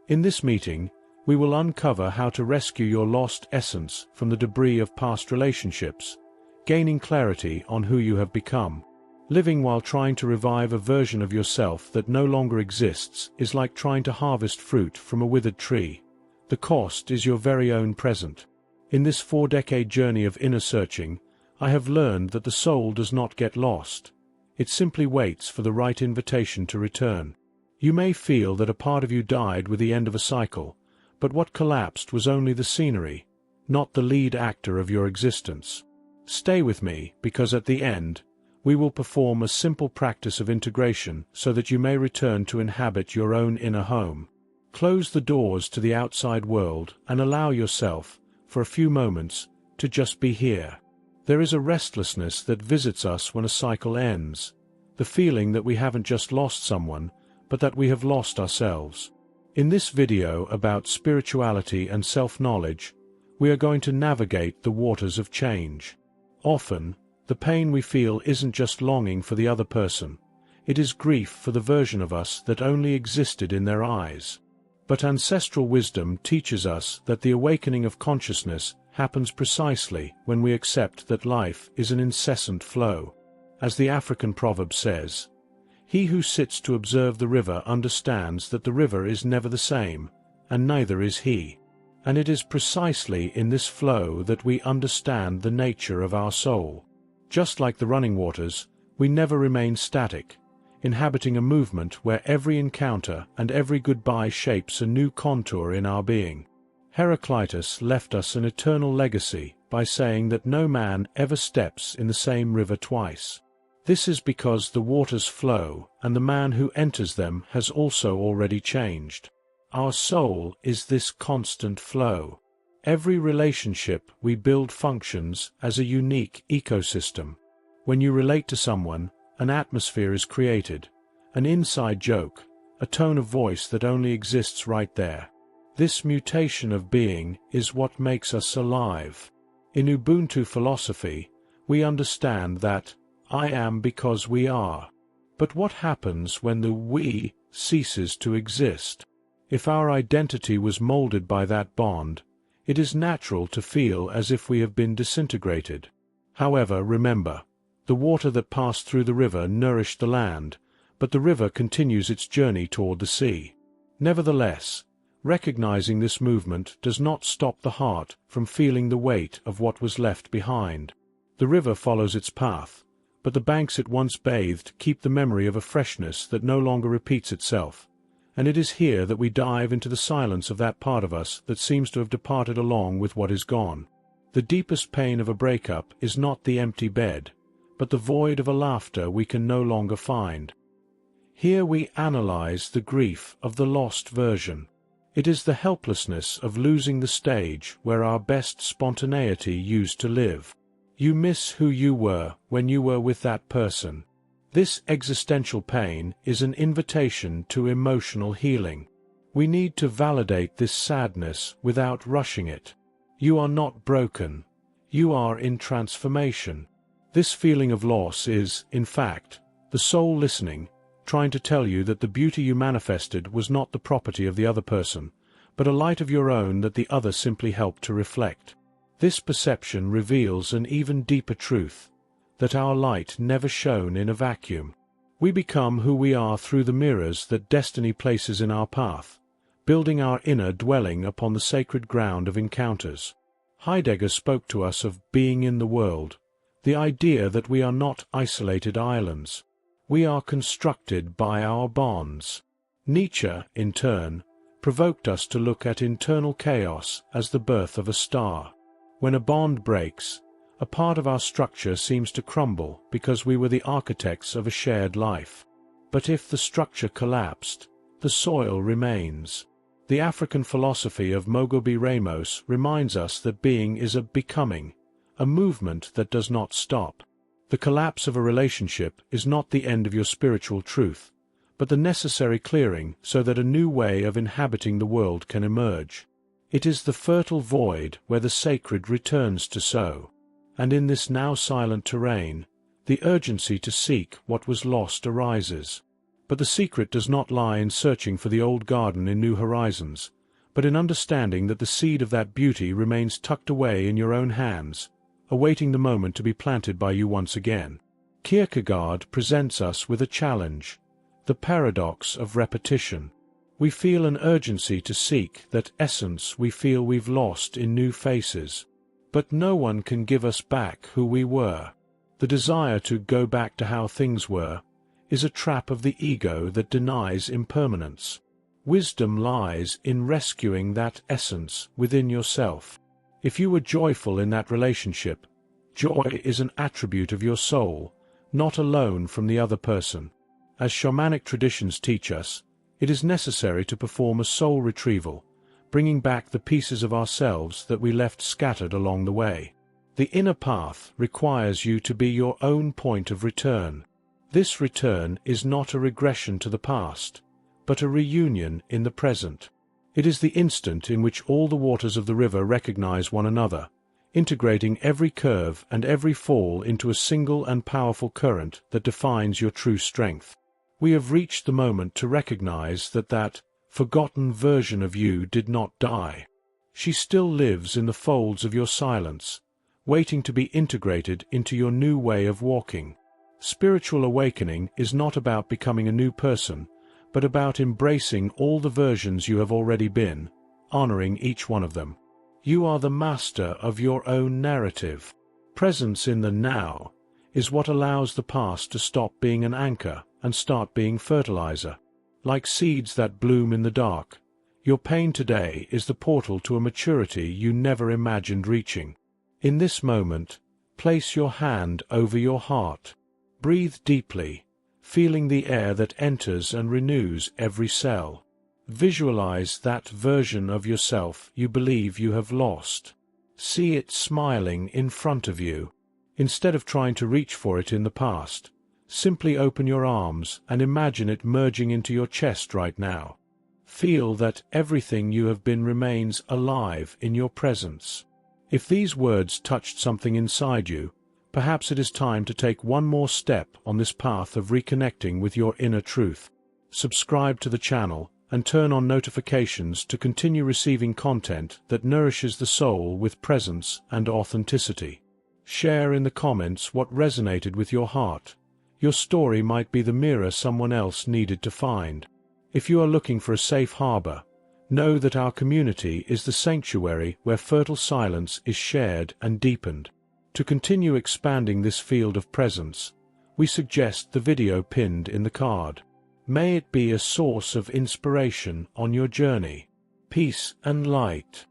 In this meeting, we will uncover how to rescue your lost essence from the debris of past relationships, gaining clarity on who you have become. Living while trying to revive a version of yourself that no longer exists is like trying to harvest fruit from a withered tree. The cost is your very own present. In this 4-decade journey of inner searching, I have learned that the soul does not get lost. It simply waits for the right invitation to return. You may feel that a part of you died with the end of a cycle, but what collapsed was only the scenery, not the lead actor of your existence. Stay with me, because at the end, we will perform a simple practice of integration so that you may return to inhabit your own inner home. Close the doors to the outside world and allow yourself, for a few moments, to just be here. There is a restlessness that visits us when a cycle ends, the feeling that we haven't just lost someone, but that we have lost ourselves. In this video about spirituality and self-knowledge, we are going to navigate the waters of change. Often, the pain we feel isn't just longing for the other person, it is grief for the version of us that only existed in their eyes. But ancestral wisdom teaches us that the awakening of consciousness happens precisely when we accept that life is an incessant flow. As the African proverb says, "He who sits to observe the river understands that the river is never the same, and neither is he." And it is precisely in this flow that we understand the nature of our soul. Just like the running waters, we never remain static, inhabiting a movement where every encounter and every goodbye shapes a new contour in our being. Heraclitus left us an eternal legacy by saying that no man ever steps in the same river twice. This is because the waters flow, and the man who enters them has also already changed. Our soul is this constant flow. Every relationship we build functions as a unique ecosystem. When you relate to someone, an atmosphere is created, an inside joke, a tone of voice that only exists right there. This mutation of being is what makes us alive. In Ubuntu philosophy, we understand that I am because we are. But what happens when the we ceases to exist? If our identity was molded by that bond, it is natural to feel as if we have been disintegrated. However, remember, the water that passed through the river nourished the land, but the river continues its journey toward the sea. Nevertheless, recognizing this movement does not stop the heart from feeling the weight of what was left behind. The river follows its path, but the banks it once bathed keep the memory of a freshness that no longer repeats itself. And it is here that we dive into the silence of that part of us that seems to have departed along with what is gone. The deepest pain of a breakup is not the empty bed, but the void of a laughter we can no longer find. Here we analyze the grief of the lost version. It is the helplessness of losing the stage where our best spontaneity used to live. You miss who you were when you were with that person. This existential pain is an invitation to emotional healing. We need to validate this sadness without rushing it. You are not broken. You are in transformation. This feeling of loss is, in fact, the soul listening, trying to tell you that the beauty you manifested was not the property of the other person, but a light of your own that the other simply helped to reflect. This perception reveals an even deeper truth, that our light never shone in a vacuum. We become who we are through the mirrors that destiny places in our path, building our inner dwelling upon the sacred ground of encounters. Heidegger spoke to us of being in the world, the idea that we are not isolated islands. We are constructed by our bonds. Nietzsche, in turn, provoked us to look at internal chaos as the birth of a star. When a bond breaks, a part of our structure seems to crumble because we were the architects of a shared life. But if the structure collapsed, the soil remains. The African philosophy of Mogobe Ramos reminds us that being is a becoming, a movement that does not stop. The collapse of a relationship is not the end of your spiritual truth, but the necessary clearing so that a new way of inhabiting the world can emerge. It is the fertile void where the sacred returns to sow. And in this now silent terrain, the urgency to seek what was lost arises. But the secret does not lie in searching for the old garden in new horizons, but in understanding that the seed of that beauty remains tucked away in your own hands, awaiting the moment to be planted by you once again. Kierkegaard presents us with a challenge: the paradox of repetition. We feel an urgency to seek that essence we feel we've lost in new faces. But no one can give us back who we were. The desire to go back to how things were is a trap of the ego that denies impermanence. Wisdom lies in rescuing that essence within yourself. If you were joyful in that relationship, joy is an attribute of your soul, not a loan from the other person. As shamanic traditions teach us, it is necessary to perform a soul retrieval, bringing back the pieces of ourselves that we left scattered along the way. The inner path requires you to be your own point of return. This return is not a regression to the past, but a reunion in the present. It is the instant in which all the waters of the river recognize one another, integrating every curve and every fall into a single and powerful current that defines your true strength. We have reached the moment to recognize that forgotten version of you did not die. She still lives in the folds of your silence, waiting to be integrated into your new way of walking. Spiritual awakening is not about becoming a new person, but about embracing all the versions you have already been, honoring each one of them. You are the master of your own narrative. Presence in the now is what allows the past to stop being an anchor and start being fertilizer. Like seeds that bloom in the dark, your pain today is the portal to a maturity you never imagined reaching. In this moment, place your hand over your heart. Breathe deeply, feeling the air that enters and renews every cell. Visualize that version of yourself you believe you have lost. See it smiling in front of you. Instead of trying to reach for it in the past, simply open your arms and imagine it merging into your chest right now. Feel that everything you have been remains alive in your presence. If these words touched something inside you, perhaps it is time to take one more step on this path of reconnecting with your inner truth. Subscribe to the channel and turn on notifications to continue receiving content that nourishes the soul with presence and authenticity. Share in the comments what resonated with your heart. Your story might be the mirror someone else needed to find. If you are looking for a safe harbor, know that our community is the sanctuary where fertile silence is shared and deepened. To continue expanding this field of presence, we suggest the video pinned in the card. May it be a source of inspiration on your journey. Peace and light.